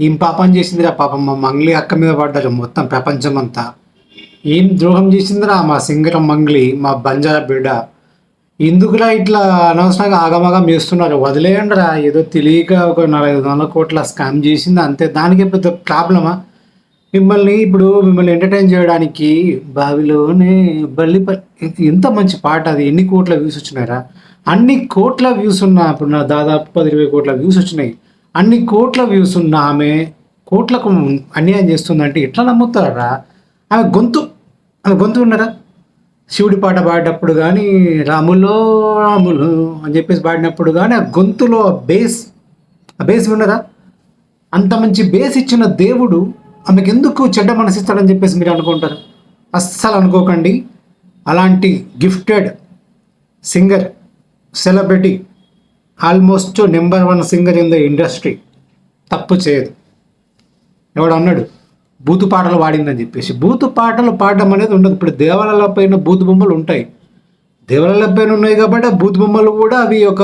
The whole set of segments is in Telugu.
ఏం పాపం చేసిందిరా పాపం మా మంగ్లీ అక్క మీద పడ్డారు మొత్తం ప్రపంచం అంతా. ఏం ద్రోహం చేసిందిరా మా సింగరం మంగ్లీ, మా బంజారా బిడ్డ. ఎందుకురా ఇట్లా అనవసరంగా ఆగమాగం చేస్తున్నారు? వదిలేయండిరా. ఏదో తెలియక ఒక 400 కోట్ల స్కామ్ చేసింది అంతే. దానికే పెద్ద ప్రాబ్లమా? మిమ్మల్ని ఎంటర్టైన్ చేయడానికి బావిలోనే ఎంత మంచి పాట అది. ఎన్ని కోట్ల వ్యూస్ వచ్చినాయిరా? అన్ని కోట్ల వ్యూస్ ఉన్న ఇప్పుడు నా దాదాపు 10-20 కోట్ల వ్యూస్ వచ్చినాయి. అన్ని కోట్ల వ్యూస్ ఉన్న ఆమె కోట్లకు అన్యాయం చేస్తుందంటే ఎట్లా నమ్ముతారా? ఆమె గొంతు ఉన్నారా? శివుడి పాట పాడేటప్పుడు కానీ, రాములో రాములు అని చెప్పేసి పాడినప్పుడు కానీ ఆ గొంతులో ఆ బేస్ విన్నరా? అంత మంచి బేస్ ఇచ్చిన దేవుడు ఆమెకు ఎందుకు చెడ్డ మనసిస్తాడని చెప్పేసి మీరు అనుకుంటారు? అస్సలు అనుకోకండి. అలాంటి gifted singer, celebrity, almost number 1 singer in the industry తప్పు చేయదు. ఎవడు అన్నాడు బూతు పాటలు పాడిందని చెప్పేసి? బూతు పాటలు పాడడం అనేది ఉండదు. ఇప్పుడు దేవాలయాల పైన బూతు బొమ్మలు ఉంటాయి. దేవాలయాల పైన ఉన్నాయి కాబట్టి ఆ బూతు బొమ్మలు కూడా అవి ఒక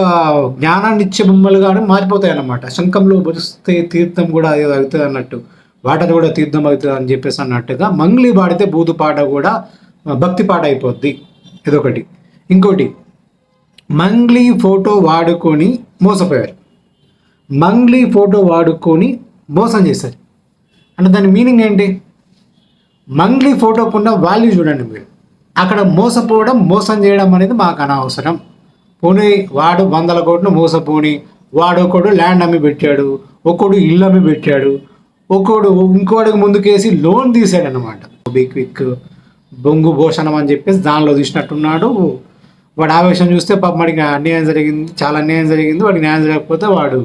జ్ఞానాన్ని ఇచ్చే బొమ్మలుగా మారిపోతాయి అన్నమాట. శంఖంలో బరిస్తే తీర్థం కూడా అవుతుంది అన్నట్టు, వాటర్ కూడా తీర్థం అవుతుంది అని చెప్పేసి అన్నట్టుగా మంగ్లీ పాడితే బూతు పాట కూడా భక్తి పాట అయిపోద్ది. ఇదొకటి. ఇంకోటి, మంగ్లీ ఫోటో వాడుకొని మోసపోయారు. మంగ్లీ ఫోటో వాడుకొని మోసం చేశారు అంటే దాని మీనింగ్ ఏంటి? మంగ్లీ ఫోటోకున్న వాల్యూ చూడండి మీరు. అక్కడ మోసం చేయడం అనేది మాకు అనవసరం. పోనీ వాడు 100 కోట్లు మోసపోని, వాడొకడు ల్యాండ్ అమ్మి పెట్టాడు, ఒకడు ఇల్లు అమ్మి పెట్టాడు, ఒకడు ఇంకోడికి ముందుకేసి లోన్ తీసాడు అనమాట. క్విక్ బొంగు భోషణం అని చెప్పేసి దానిలో తీసినట్టున్నాడు. వాడు ఆవేశం చూస్తే పాపం వాడికి అన్యాయం జరిగింది, చాలా అన్యాయం జరిగింది. వాడికి న్యాయం జరగకపోతే వాడు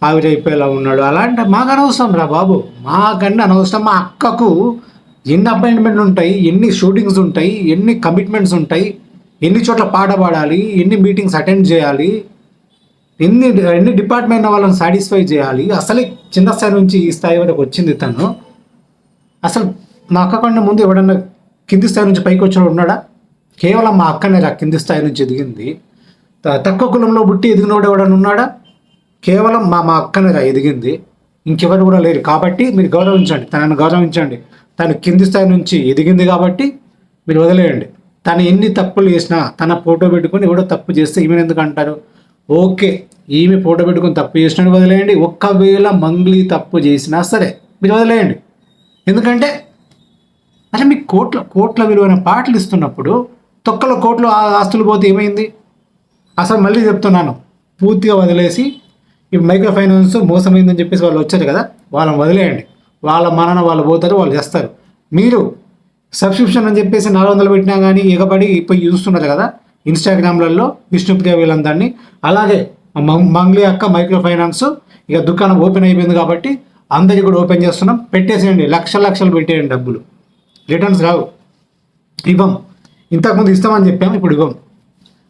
ఆవిరైపోయేలా ఉన్నాడు. అలాంటి మాకు అనవసరం రా బాబు, మాకన్నా అనవసరం. మా అక్కకు ఎన్ని అపాయింట్మెంట్లు ఉంటాయి, ఎన్ని షూటింగ్స్ ఉంటాయి, ఎన్ని కమిట్మెంట్స్ ఉంటాయి, ఎన్ని చోట్ల పాట పాడాలి, ఎన్ని మీటింగ్స్ అటెండ్ చేయాలి, ఎన్ని డిపార్ట్మెంట్ వాళ్ళని సాటిస్ఫై చేయాలి. అసలే చిన్న స్థాయి నుంచి ఈ స్థాయి వరకు వచ్చింది తను. అసలు మా అక్క కన్నా ముందు ఎవడన్నా కింది స్థాయి నుంచి పైకి వచ్చిన ఉన్నాడా? కేవలం మా అక్కనే రా కింది స్థాయి నుంచి ఎదిగింది. తక్కువ కులంలో పుట్టి ఎదిగినోడు ఎవడన్నా ఉన్నాడా? కేవలం మా అక్కనే రా ఎదిగింది, ఇంకెవరు కూడా లేరు. కాబట్టి మీరు గౌరవించండి, తనను గౌరవించండి. తను కింది స్థాయి నుంచి ఎదిగింది కాబట్టి మీరు వదిలేయండి. తను ఎన్ని తప్పులు చేసినా తన ఫోటో పెట్టుకుని ఎవడో తప్పు చేస్తే ఈమెను ఎందుకు అంటారు? ఓకే, ఈమె ఫోటో పెట్టుకుని తప్పు చేసినట్టు వదిలేయండి. ఒక్కవేళ మంగ్లీ తప్పు చేసినా సరే మీరు వదిలేయండి. ఎందుకంటే అరే మీకు కోట్ల విలువైన పాటలు ఇస్తున్నప్పుడు తొక్కల కోట్లు ఆస్తులు పోతే ఏమైంది? అసలు మళ్ళీ చెప్తున్నాను, పూర్తిగా వదిలేసి ఈ మైక్రో ఫైనాన్స్ మోసమైందని చెప్పేసి వాళ్ళు వచ్చారు కదా, వాళ్ళని వదిలేయండి. వాళ్ళ మనన వాళ్ళు పోతారు, వాళ్ళు చేస్తారు. మీరు సబ్స్క్రిప్షన్ అని చెప్పేసి 400 పెట్టినా కానీ ఎగబడి పోయి చూస్తున్నారు కదా ఇన్స్టాగ్రామ్లలో విష్ణుప్రియ వీళ్ళందరినీ. అలాగే మంగ్లీ అక్క మైక్రో ఫైనాన్స్ ఇక దుకాణం ఓపెన్ అయిపోయింది కాబట్టి అందరికీ కూడా ఓపెన్ చేస్తున్నాం. పెట్టేసేయండి, లక్షలు పెట్టేయండి. డబ్బులు రిటర్న్స్ రావు, ఇవ్వం. ఇంతకుముందు ఇస్తామని చెప్పాము, ఇప్పుడు ఇవ్వం.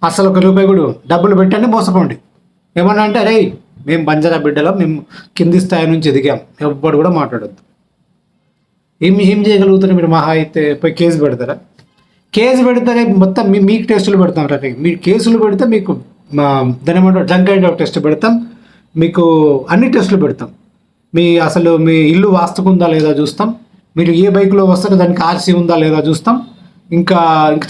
అసలు ₹1 కూడా డబ్బులు పెట్టండి, మోసపోండి. ఏమన్నా అంటే అరే మేము బంజారా బిడ్డలో మేము కింది స్థాయి నుంచి ఎదిగాం, ఎవ్వడు కూడా మాట్లాడొద్దు. ఏం చేయగలుగుతారు మీరు? మహా అయితే పోయి కేసు పెడతారా? కేసు పెడితే మొత్తం మీకు టెస్టులు పెడతాం రా. మీరు కేసులు పెడితే మీకు దాని ఏమంటారు డ్రంక్ అండ్ డ్రైవ్ టెస్ట్ పెడతాం, మీకు అన్ని టెస్టులు పెడతాం. అసలు మీ ఇల్లు వాస్తుకుందా లేదా చూస్తాం, మీరు ఏ బైక్లో వస్తారో దానికి ఆర్సీ ఉందా లేదా చూస్తాం, ఇంకా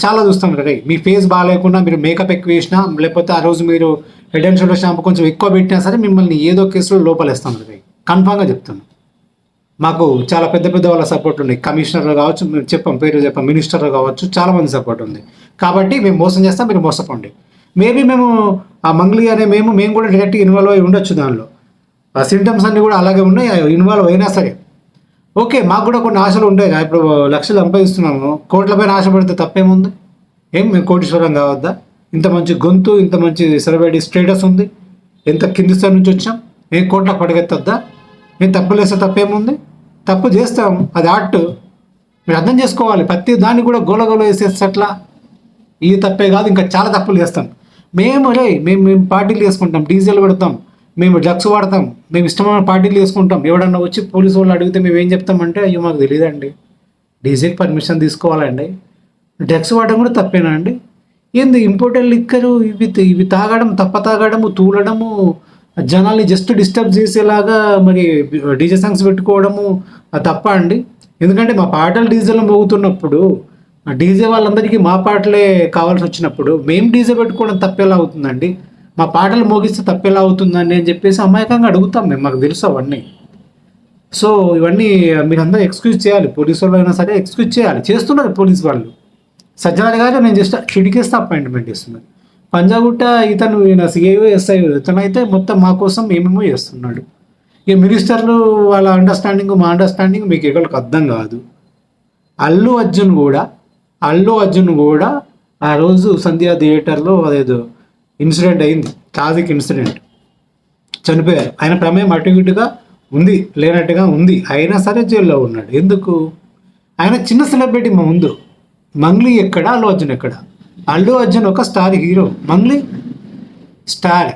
చాలా చూస్తాం రే. మీ ఫేస్ బాగాలేకుండా మీరు మేకప్ ఎక్కువ వేసినా, లేకపోతే ఆ రోజు మీరు హెడ్ అండ్ షోల్డర్ షాంపూ కొంచెం ఎక్కువ పెట్టినా సరే మిమ్మల్ని ఏదో కేసులో లోపలేస్తాం రే. కన్ఫామ్గా చెప్తాను. మాకు చాలా పెద్ద వాళ్ళ సపోర్ట్ ఉన్నాయి. కమిషనర్లు కావచ్చు, పేరు చెప్పాం, మినిస్టర్లు కావచ్చు, చాలామంది సపోర్ట్ ఉంది. కాబట్టి మేము మోసం చేస్తాం, మీరు మోసపోండి. మేబీ మేము ఆ మంగ్లీ అనే మేము కూడా డైరెక్ట్గా ఇన్వాల్వ్ అయి ఉండొచ్చు. దానిలో ఆ సింటమ్స్ అన్నీ కూడా అలాగే ఉన్నాయి. ఇన్వాల్వ్ అయినా సరే ఓకే, మాకు కూడా కొన్ని ఆశలు ఉంటాయి. ఇప్పుడు లక్షలు సంపాదిస్తున్నాము, కోట్లపైన ఆశ పడితే తప్పేముంది? మేము కోటీశ్వరం కావద్దా? ఇంత మంచి గొంతు, ఇంత మంచి సెలబ్రిటీ స్టేటస్ ఉంది, ఎంత కింది స్థాయి నుంచి వచ్చాం, మేము కోట్లకు పడగెత్తొద్దా? మేము తప్పులు వేస్తే తప్పేముంది? తప్పు చేస్తాం, అది ఆర్ట్. మీరు అర్థం చేసుకోవాలి. ప్రతి దాన్ని కూడా గోలగోల వేసేస్తట్లా ఇది తప్పే కాదు, ఇంకా చాలా తప్పులు చేస్తాం. మేము పార్టీలు చేసుకుంటాం, డీజిల్ పెడతాం, మేము డ్రగ్స్ వాడతాం, మేము ఇష్టమైన పార్టీలు చేసుకుంటాం. ఎవడన్నా వచ్చి పోలీసు వాళ్ళు అడిగితే మేము ఏం చెప్తామంటే అయ్యో మాకు తెలియదండి, డీజేకి పర్మిషన్ తీసుకోవాలండి. డ్రగ్స్ వాడడం కూడా తప్పేనా అండి? ఏంది ఇంపోర్టెడ్ లిక్కరు ఇవి తాగడం, తాగడము, తూలడము, జనాల్ని జస్ట్ డిస్టర్బ్ చేసేలాగా మరి డీజే సాంగ్స్ పెట్టుకోవడము తప్ప అండి? ఎందుకంటే మా పాటలు డీజేలో మోగుతున్నప్పుడు, ఆ డీజే వాళ్ళందరికీ మా పాటలే కావాల్సి వచ్చినప్పుడు మేము డీజే పెట్టుకోవడం తప్పెలా అవుతుందండి? మా పాటలు మోగిస్తే తప్పెలా అవుతుందండి అని చెప్పేసి అమాయకంగా అడుగుతాం మేము. మాకు తెలుసు అవన్నీ. సో ఇవన్నీ మీరందరూ ఎక్స్‌క్యూజ్ చేయాలి. పోలీసు వాళ్ళైనా సరే ఎక్స్‌క్యూజ్ చేయాలి. చేస్తున్నారు పోలీసు వాళ్ళు. సజ్జనార్ గారు నేను జస్ట్ చిటికేస్తే అపాయింట్మెంట్ ఇస్తున్నారు. పంజాగుట్ట ఈయన సీఐఓ, ఎస్ఐ ఇతనైతే మొత్తం మా కోసం ఏమేమో చేస్తున్నాడు. ఇక మినిస్టర్లు వాళ్ళ అండర్‌స్టాండింగ్, మా అండర్‌స్టాండింగ్ మీకు ఎవరికి అర్థం కాదు. అల్లు అర్జున్ కూడా ఆ రోజు సంధ్యా థియేటర్‌లో అదేదో ఇన్సిడెంట్ అయింది. Tragic incident. చనిపోయారు. ఆయన ప్రమేయం అటు ఇటుగా ఉంది, లేనట్టుగా ఉంది. అయినా సరే జైల్లో ఉన్నాడు. ఎందుకు? ఆయన చిన్న సెలబ్రిటీ మా ముందు. మంగ్లీ ఎక్కడ, అల్లు అర్జున్ ఎక్కడ? అల్లు అర్జున్ ఒక స్టార్ హీరో, మంగ్లీ స్టార్,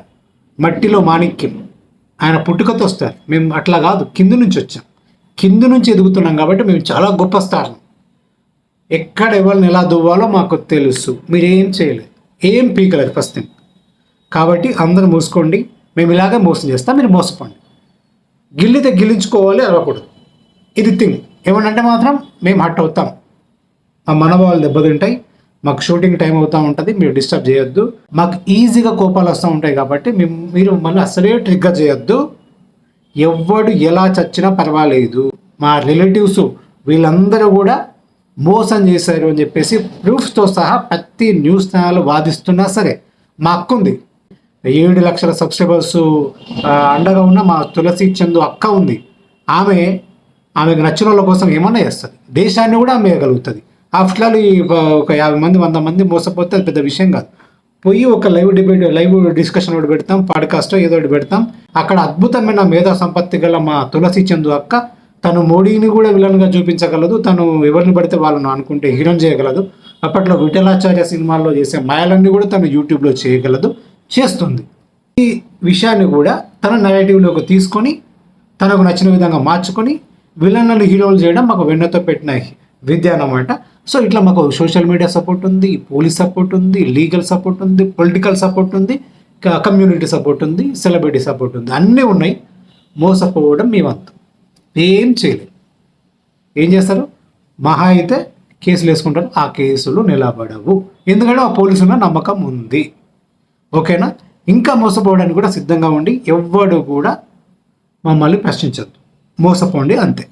మట్టిలో మాణిక్యం. ఆయన పుట్టుకతో స్టార్. మేము అట్లా కాదు, కింది నుంచి వచ్చాం. కింది నుంచి ఎదుగుతున్నాం కాబట్టి మేము చాలా గొప్ప స్టార్. ఎక్కడ ఎవరిని ఎలా దువ్వాలో మాకు తెలుసు. మీరేం చేయలేదు, ఏం పీకలేదు ఫస్ట్ థింగ్. కాబట్టి అందరూ మూసుకోండి. మేము ఇలాగే మోసం చేస్తాం, మీరు మోసపోండి. గిల్లితే గిల్లించుకోవాలి, అరవకూడదు. ఇది థింగ్. ఏమనంటే మాత్రం మేము హట్ అవుతాం, మా మనోభావాలు దెబ్బతింటాయి, మాకు షూటింగ్ టైం అవుతూ ఉంటుంది, మీరు డిస్టర్బ్ చేయొద్దు. మాకు ఈజీగా కోపాలు వస్తూ ఉంటాయి కాబట్టి మీరు మళ్ళీ అసలే ట్రిగ్గర్ చేయొద్దు. ఎవ్వడు ఎలా చచ్చినా పర్వాలేదు. మా రిలేటివ్స్ వీళ్ళందరూ కూడా మోసం చేశారు అని చెప్పేసి ప్రూఫ్స్తో సహా ప్రతి న్యూస్ ఛానల్ వాదిస్తున్నా సరే మా హక్కు ఉంది. 7 లక్షల సబ్స్క్రైబర్స్ అండగా ఉన్న మా తులసి చందు అక్క ఉంది. ఆమెకు నచ్చిన వాళ్ళ కోసం ఏమన్నా చేస్తుంది. దేశాన్ని కూడా అమ్మేయగలుగుతుంది. ఆఫ్టర్ ఆల్ ఒక 50 మంది 100 మంది మోసపోతే అది పెద్ద విషయం కాదు. పోయి ఒక లైవ్ డిస్కషన్ ఒకటి పెడతాం, పాడ్కాస్ట్ ఏదో ఒకటి పెడతాం. అక్కడ అద్భుతమైన మేధా సంపత్తి గల మా తులసి చందు అక్క తను మోడీని కూడా విలన్గా చూపించగలదు. తను ఎవరిని పడితే వాళ్ళను అనుకుంటే హీరోని చేయగలదు. అప్పట్లో విఠలాచార్య సినిమాల్లో చేసే మాయలన్నీ కూడా తను యూట్యూబ్లో చేయగలదు, చేస్తుంది. ఈ విషయాన్ని కూడా తన నెగటివ్లోకి తీసుకొని తనకు నచ్చిన విధంగా మార్చుకొని విలన్లను హీరోలు చేయడం మాకు వెన్నతో పెట్టిన విద్య అన్నమాట. సో ఇట్లా మాకు సోషల్ మీడియా సపోర్ట్ ఉంది, పోలీస్ సపోర్ట్ ఉంది, లీగల్ సపోర్ట్ ఉంది, పొలిటికల్ సపోర్ట్ ఉంది, కమ్యూనిటీ సపోర్ట్ ఉంది, సెలబ్రిటీ సపోర్ట్ ఉంది. అన్నీ ఉన్నాయి. మోసపోవడం మీ వంతు. ఏం చేయలేదు. ఏం చేస్తారు? మహా అయితే కేసులు వేసుకుంటారు. ఆ కేసులు నిలబడవు. ఎందుకంటే ఆ పోలీసుల నమ్మకం ఉంది. ఓకేనా? ఇంకా మోసపోవడానికి కూడా సిద్ధంగా ఉండి ఎవ్వడు కూడా మమ్మల్ని ప్రశ్నించద్దు. మోసపోండి అంతే.